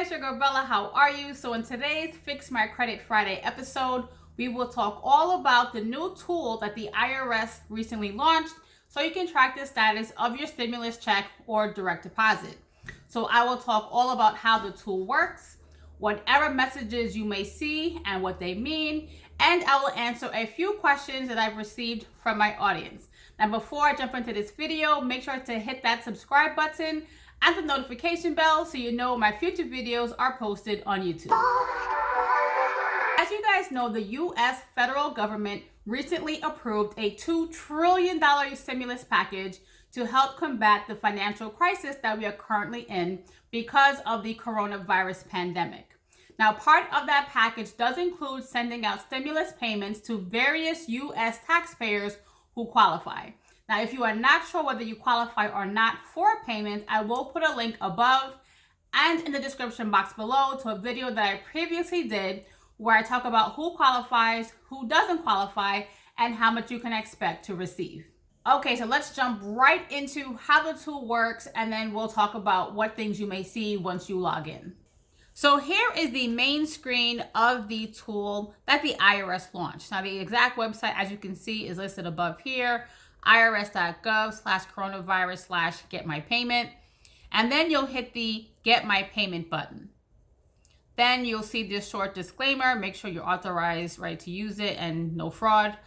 it's your girl Bella. How are you? So in today's Fix My Credit Friday episode, we will talk all about the new tool that the IRS recently launched so you can track the status of your stimulus check or direct deposit. So I will talk all about how the tool works, what error messages you may see and what they mean, and I will answer a few questions that I've received from my audience. Now before I jump into this video, make sure to hit that subscribe button and the notification bell so you know my future videos are posted on YouTube. As you guys know, the U.S. federal government recently approved a $2 trillion stimulus package to help combat the financial crisis that we are currently in because of the coronavirus pandemic. Now, part of that package does include sending out stimulus payments to various U.S. taxpayers who qualify. Now, if you are not sure whether you qualify or not for payments, I will put a link above and in the description box below to a video that I previously did where I talk about who qualifies, who doesn't qualify, and how much you can expect to receive. Okay, so let's jump right into how the tool works, and then we'll talk about what things you may see once you log in. So here is the main screen of the tool that the IRS launched. Now, the exact website, as you can see, is listed above here, irs.gov/coronavirus/getmypayment. And then you'll hit the Get My Payment button. Then you'll see this short disclaimer. Make sure you're authorized, right, to use it and no fraud.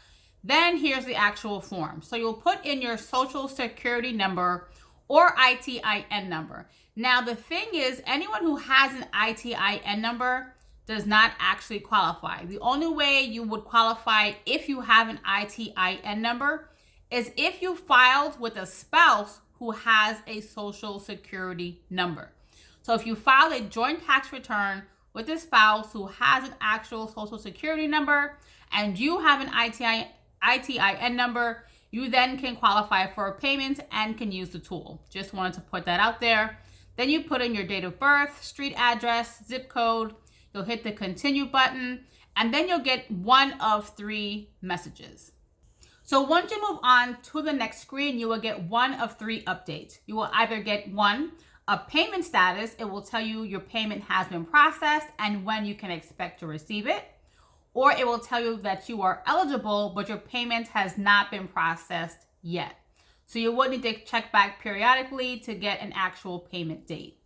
Then here's the actual form. So you'll put in your social security number or ITIN number. Now, the thing is, anyone who has an ITIN number does not actually qualify. The only way you would qualify if you have an ITIN number is if you filed with a spouse who has a social security number. So if you file a joint tax return with a spouse who has an actual social security number and you have an ITIN number, you then can qualify for a payment and can use the tool. Just wanted to put that out there. Then you put in your date of birth, street address, zip code. You'll hit the continue button, and then you'll get one of three messages. So once you move on to the next screen, you will get one of three updates. You will either get one, a payment status. It will tell you your payment has been processed and when you can expect to receive it. Or it will tell you that you are eligible, but your payment has not been processed yet. So you would need to check back periodically to get an actual payment date.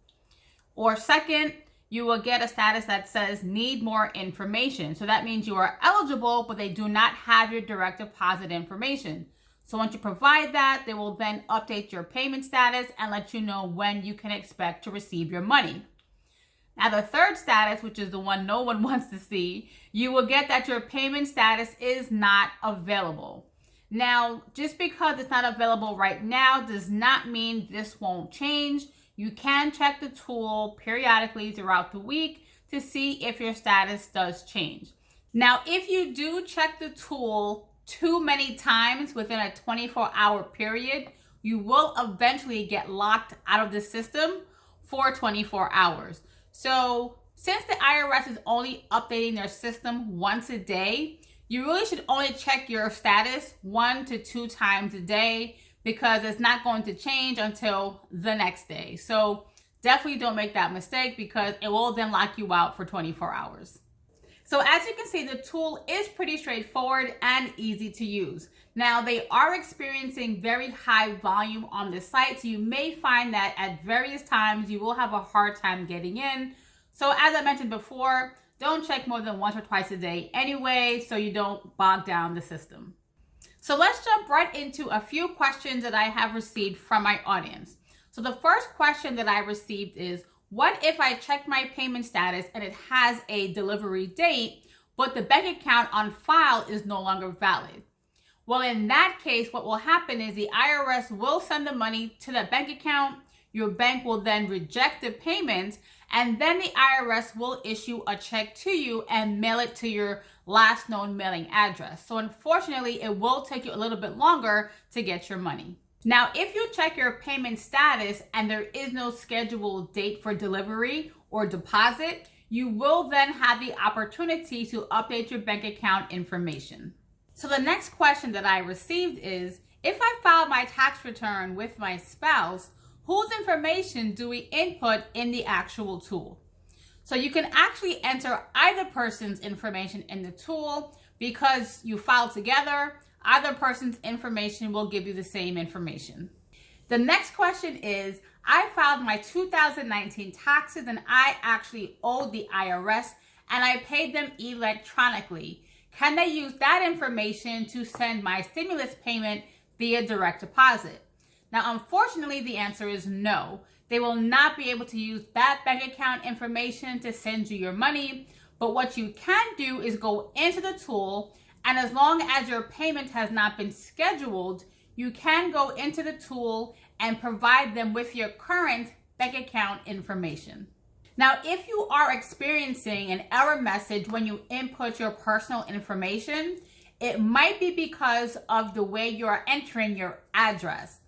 Or second, you will get a status that says need more information. So that means you are eligible, but they do not have your direct deposit information. So once you provide that, they will then update your payment status and let you know when you can expect to receive your money. Now, the third status, which is the one no one wants to see, you will get that your payment status is not available. Now, just because it's not available right now does not mean this won't change. You can check the tool periodically throughout the week to see if your status does change. Now, if you do check the tool too many times within a 24-hour period, you will eventually get locked out of the system for 24 hours. So since the IRS is only updating their system once a day, you really should only check your status 1 to 2 times a day because it's not going to change until the next day. So definitely don't make that mistake because it will then lock you out for 24 hours. So as you can see, the tool is pretty straightforward and easy to use. Now, they are experiencing very high volume on the site, so you may find that at various times you will have a hard time getting in. So as I mentioned before, don't check more than once or twice a day anyway, so you don't bog down the system. So let's jump right into a few questions that I have received from my audience. So the first question that I received is, what if I check my payment status and it has a delivery date, but the bank account on file is no longer valid? Well, in that case, what will happen is the IRS will send the money to the bank account. Your bank will then reject the payment, and then the IRS will issue a check to you and mail it to your last known mailing address. So unfortunately, it will take you a little bit longer to get your money. Now, if you check your payment status and there is no scheduled date for delivery or deposit, you will then have the opportunity to update your bank account information. So the next question that I received is, if I file my tax return with my spouse, whose information do we input in the actual tool? So you can actually enter either person's information in the tool. Because you filed together, either person's information will give you the same information. The next question is, I filed my 2019 taxes and I actually owed the IRS and I paid them electronically. Can I use that information to send my stimulus payment via direct deposit? Now, unfortunately, the answer is no. They will not be able to use that bank account information to send you your money. But what you can do is go into the tool, and as long as your payment has not been scheduled, you can go into the tool and provide them with your current bank account information. Now, if you are experiencing an error message when you input your personal information, it might be because of the way you are entering your address.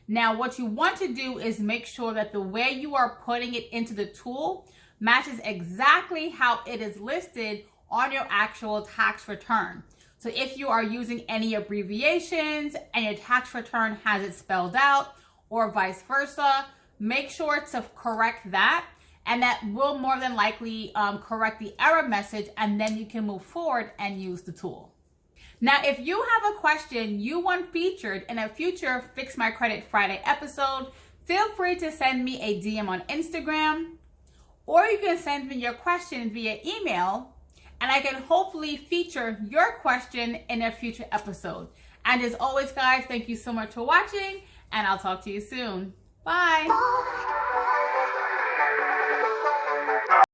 Now, what you want to do is make sure that the way you are putting it into the tool matches exactly how it is listed on your actual tax return. So if you are using any abbreviations and your tax return has it spelled out or vice versa, make sure to correct that, and that will more than likely correct the error message, and then you can move forward and use the tool. Now, if you have a question you want featured in a future Fix My Credit Friday episode, feel free to send me a DM on Instagram, or you can send me your question via email, and I can hopefully feature your question in a future episode. And as always, guys, thank you so much for watching, and I'll talk to you soon. Bye.